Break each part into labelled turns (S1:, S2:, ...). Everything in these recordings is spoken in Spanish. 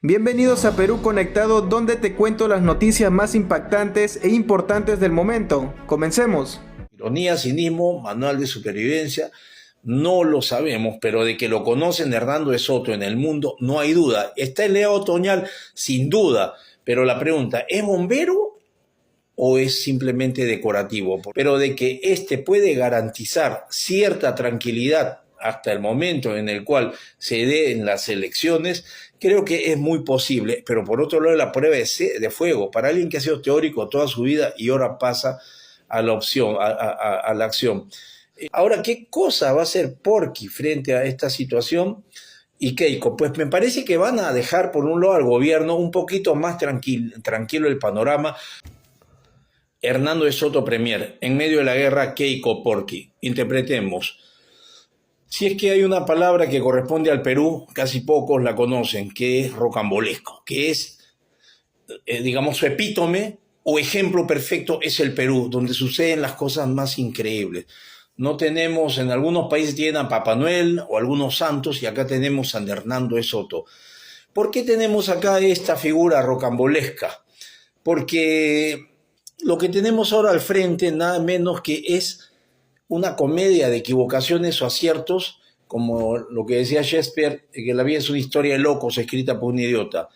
S1: Bienvenidos a Perú Conectado, donde te cuento las noticias más impactantes e importantes del momento. Comencemos.
S2: Ironía, cinismo, manual de supervivencia, no lo sabemos, pero de que lo conocen Hernando de Soto en el mundo no hay duda. Está en Lea Otoñal, sin duda, pero la pregunta, ¿es bombero o es simplemente decorativo? Pero de que este puede garantizar cierta tranquilidad hasta el momento en el cual se den las elecciones, creo que es muy posible, pero por otro lado la prueba de fuego para alguien que ha sido teórico toda su vida y ahora pasa a la opción, a la acción. Ahora, ¿qué cosa va a hacer Porky frente a esta situación? Y Keiko, pues me parece que van a dejar por un lado al gobierno un poquito más tranquilo el panorama. Hernando de Soto Premier, en medio de la guerra, Keiko Porky. Interpretemos. Si es que hay una palabra que corresponde al Perú, casi pocos la conocen, que es rocambolesco, que es, digamos, su epítome o ejemplo perfecto es el Perú, donde suceden las cosas más increíbles. No tenemos, en algunos países tienen a Papá Noel o algunos santos y acá tenemos a San Hernando de Soto. ¿Por qué tenemos acá esta figura rocambolesca? Porque lo que tenemos ahora al frente nada menos que es una comedia de equivocaciones o aciertos, como lo que decía Shakespeare, que la vida es una historia de locos escrita por un idiota.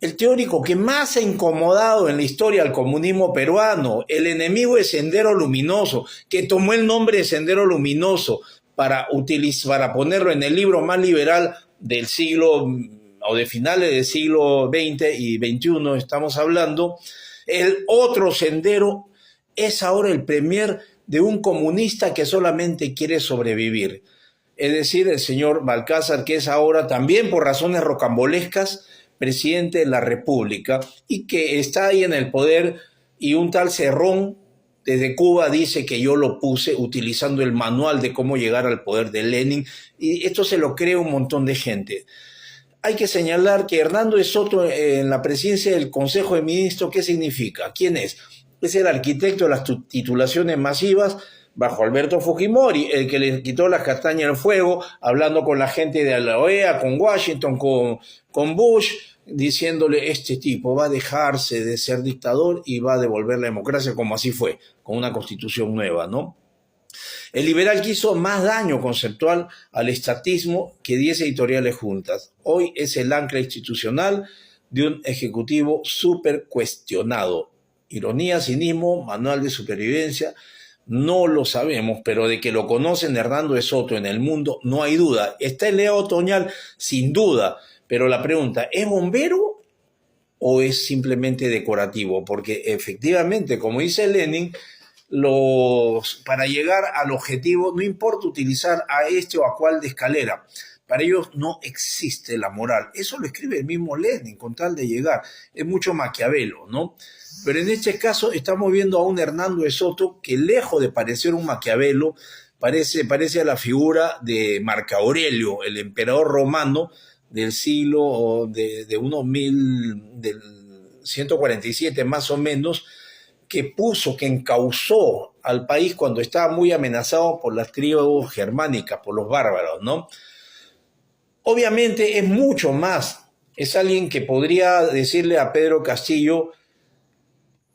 S2: El teórico que más ha incomodado en la historia al comunismo peruano, el enemigo de Sendero Luminoso, que tomó el nombre de Sendero Luminoso para ponerlo en el libro más liberal del siglo, o de finales del siglo XX y XXI, estamos hablando. El otro Sendero es ahora el premier de un comunista que solamente quiere sobrevivir. Es decir, el señor Balcázar, que es ahora también por razones rocambolescas presidente de la República y que está ahí en el poder, y un tal Cerrón desde Cuba dice que yo lo puse utilizando el manual de cómo llegar al poder de Lenin, y esto se lo cree un montón de gente. Hay que señalar que Hernando de Soto en la presidencia del Consejo de Ministros, ¿qué significa? ¿Quién es? Es el arquitecto de las titulaciones masivas bajo Alberto Fujimori, el que le quitó las castañas al fuego, hablando con la gente de la OEA, con Washington, con Bush, diciéndole, este tipo va a dejarse de ser dictador y va a devolver la democracia, como así fue, con una constitución nueva, ¿no? El liberal quiso más daño conceptual al estatismo que 10 editoriales juntas. Hoy es el ancla institucional de un ejecutivo súper cuestionado. Ironía, cinismo, manual de supervivencia, no lo sabemos, pero de que lo conocen Hernando de Soto en el mundo no hay duda. Está en Lea Otoñal, sin duda, pero la pregunta, ¿es bombero o es simplemente decorativo? Porque efectivamente, como dice Lenin, para llegar al objetivo no importa utilizar a este o a cual de escalera. Para ellos no existe la moral. Eso lo escribe el mismo Lenin con tal de llegar. Es mucho Maquiavelo, ¿no? Pero en este caso estamos viendo a un Hernando de Soto que, lejos de parecer un Maquiavelo, parece a la figura de Marco Aurelio, el emperador romano del siglo de unos del 147 más o menos, que encauzó al país cuando estaba muy amenazado por las tribus germánicas, por los bárbaros, ¿no? Obviamente es mucho más. Es alguien que podría decirle a Pedro Castillo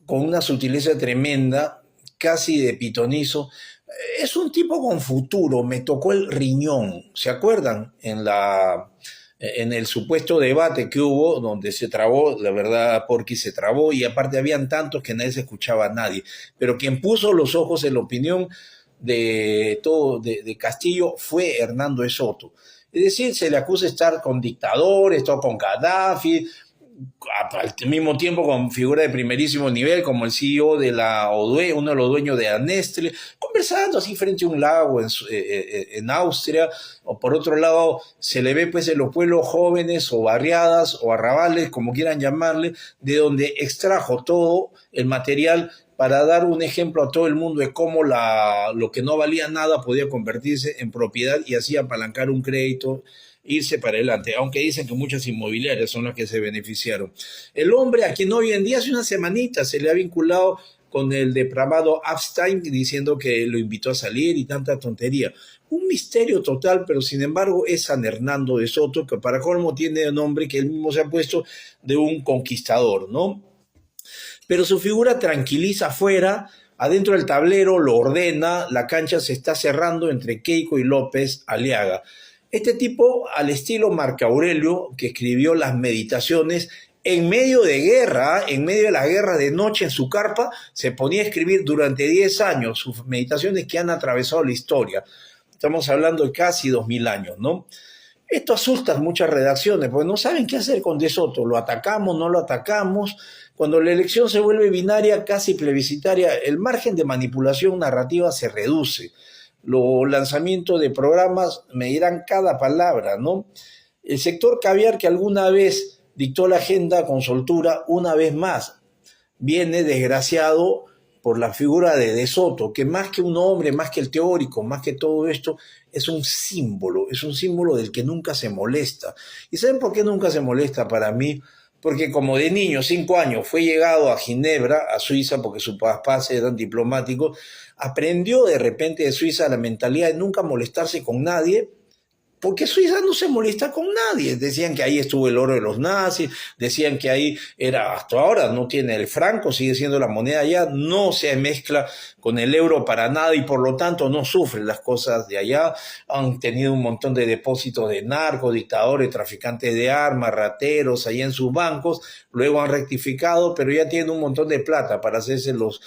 S2: con una sutileza tremenda, casi de pitonizo, es un tipo con futuro, me tocó el riñón. ¿Se acuerdan? En el supuesto debate que hubo, donde se trabó, la verdad, Porky se trabó, y aparte habían tantos que nadie se escuchaba a nadie. Pero quien puso los ojos en la opinión de Castillo fue Hernando de Soto. Es decir, se le acusa de estar con dictadores, todo con Gaddafi, al mismo tiempo con figuras de primerísimo nivel como el CEO de la ODUE, uno de los dueños de Nestlé, conversando así frente a un lago en Austria. O por otro lado se le ve pues en los pueblos jóvenes o barriadas o arrabales, como quieran llamarle, de donde extrajo todo el material para dar un ejemplo a todo el mundo de cómo lo que no valía nada podía convertirse en propiedad y así apalancar un crédito, irse para adelante, aunque dicen que muchas inmobiliarias son las que se beneficiaron. El hombre a quien hoy en día hace una semanita se le ha vinculado con el depravado Epstein diciendo que lo invitó a salir y tanta tontería. Un misterio total, pero sin embargo es San Hernando de Soto, que para colmo tiene el nombre que él mismo se ha puesto de un conquistador, ¿no? Pero su figura tranquiliza afuera, adentro del tablero lo ordena, la cancha se está cerrando entre Keiko y López Aliaga. Este tipo, al estilo Marco Aurelio, que escribió las Meditaciones, en medio de guerra, en medio de la guerra de noche en su carpa, se ponía a escribir durante 10 años sus meditaciones que han atravesado la historia. Estamos hablando de casi 2000 años, ¿no? Esto asusta a muchas redacciones, porque no saben qué hacer con De Soto. ¿Lo atacamos, no lo atacamos? Cuando la elección se vuelve binaria, casi plebiscitaria, el margen de manipulación narrativa se reduce. Los lanzamientos de programas medirán cada palabra, ¿no? El sector caviar que alguna vez dictó la agenda con soltura, una vez más, viene desgraciado por la figura de Soto, que más que un hombre, más que el teórico, más que todo esto, es un símbolo del que nunca se molesta. ¿Y saben por qué nunca se molesta para mí? Porque como de niño, 5 años, fue llegado a Ginebra, a Suiza, porque sus papás eran diplomáticos, aprendió de repente de Suiza la mentalidad de nunca molestarse con nadie, porque Suiza no se molesta con nadie. Decían que ahí estuvo el oro de los nazis, decían que ahí era, hasta ahora no tiene el franco, sigue siendo la moneda allá, no se mezcla con el euro para nada y por lo tanto no sufre las cosas de allá. Han tenido un montón de depósitos de narcos, dictadores, traficantes de armas, rateros allá en sus bancos, luego han rectificado, pero ya tienen un montón de plata para hacerse los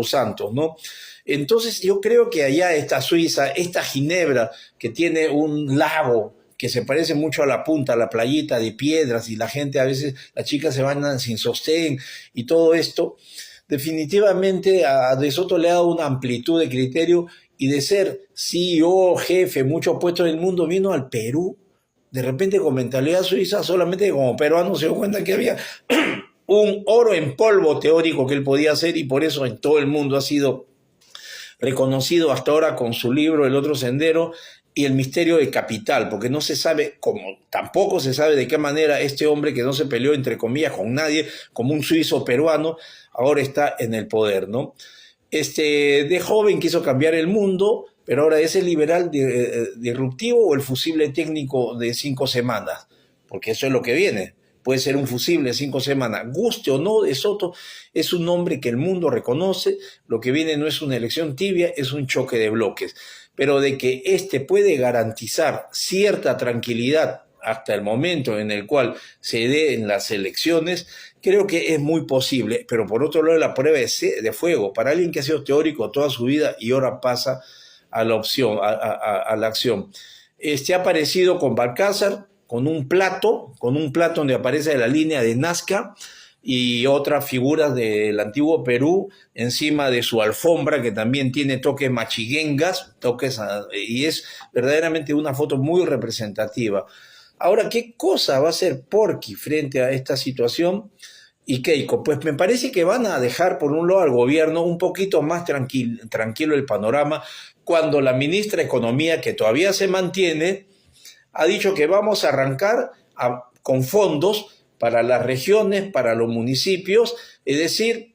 S2: santos, ¿no? Entonces yo creo que allá está Suiza, esta Ginebra, que tiene un lago que se parece mucho a la punta, a la playita de piedras, y la gente a veces, las chicas se van sin sostén y todo esto, definitivamente a De Soto le ha dado una amplitud de criterio y de ser CEO, jefe, muchos puestos en el mundo, vino al Perú, de repente con mentalidad suiza, solamente como peruano se dio cuenta que había un oro en polvo teórico que él podía hacer y por eso en todo el mundo ha sido reconocido hasta ahora con su libro El otro sendero y El misterio de Capital, porque no se sabe, como tampoco se sabe de qué manera este hombre que no se peleó entre comillas con nadie, como un suizo peruano, ahora está en el poder, ¿no? De joven quiso cambiar el mundo, pero ahora es el liberal disruptivo o el fusible técnico de 5 semanas, porque eso es lo que viene. Puede ser un fusible 5 semanas, guste o no De Soto, es un hombre que el mundo reconoce, lo que viene no es una elección tibia, es un choque de bloques, pero de que puede garantizar cierta tranquilidad hasta el momento en el cual se den las elecciones, creo que es muy posible, pero por otro lado la prueba de fuego, para alguien que ha sido teórico toda su vida y ahora pasa a la opción, a la acción. Ha aparecido con Balcázar, con un plato donde aparece la línea de Nazca y otras figuras del antiguo Perú encima de su alfombra que también tiene toques machiguengas, y es verdaderamente una foto muy representativa. Ahora, ¿qué cosa va a hacer Porky frente a esta situación? Y Keiko, pues me parece que van a dejar por un lado al gobierno un poquito más tranquilo el panorama cuando la ministra de Economía, que todavía se mantiene, ha dicho que vamos a arrancar con fondos para las regiones, para los municipios, es decir,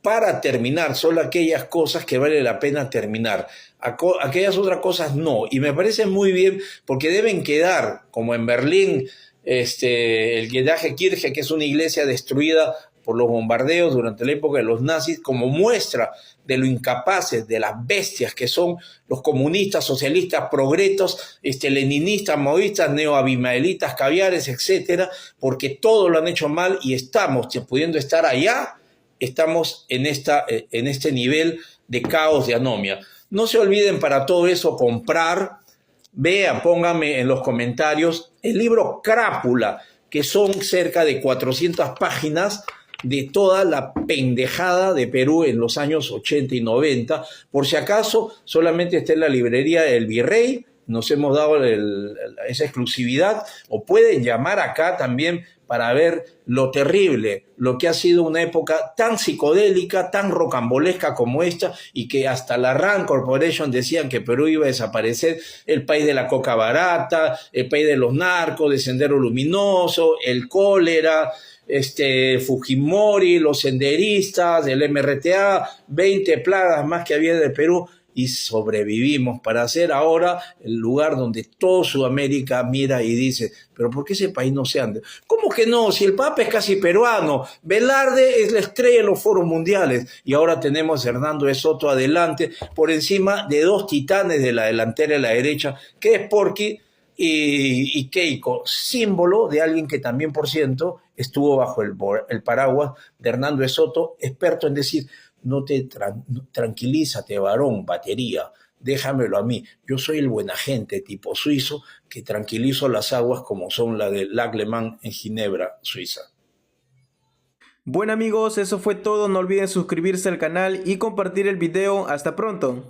S2: para terminar solo aquellas cosas que vale la pena terminar. Aquellas otras cosas no. Y me parece muy bien porque deben quedar, como en Berlín, el Gedache Kirche, que es una iglesia destruida por los bombardeos durante la época de los nazis, como muestra de lo incapaces, de las bestias que son los comunistas, socialistas, progretos, leninistas, maoístas, neoabimaelitas, caviares, etcétera, porque todo lo han hecho mal y estamos, pudiendo estar allá, estamos en este nivel de caos, de anomia. No se olviden para todo eso comprar, vean, pónganme en los comentarios el libro Crápula, que son cerca de 400 páginas de toda la pendejada de Perú en los años 80 y 90. Por si acaso, solamente está en la librería El Virrey, nos hemos dado esa exclusividad, o pueden llamar acá también para ver lo terrible, lo que ha sido una época tan psicodélica, tan rocambolesca como esta, y que hasta la Rand Corporation decían que Perú iba a desaparecer, el país de la coca barata, el país de los narcos, de Sendero Luminoso, el cólera, Fujimori, los senderistas, el MRTA, 20 plagas más que había en el Perú, y sobrevivimos para ser ahora el lugar donde todo Sudamérica mira y dice, pero ¿por qué ese país no se anda? ¿Cómo que no? Si el Papa es casi peruano, Velarde es la estrella de los foros mundiales, y ahora tenemos a Hernando de Soto adelante, por encima de dos titanes de la delantera y la derecha, que es Porky y Keiko, símbolo de alguien que también, por ciento, estuvo bajo el paraguas de Hernando de Soto, experto en decir, tranquilízate, varón, batería, déjamelo a mí. Yo soy el buen agente tipo suizo que tranquilizo las aguas como son la de Lac Le Mans en Ginebra, Suiza.
S1: Bueno amigos, eso fue todo. No olviden suscribirse al canal y compartir el video. Hasta pronto.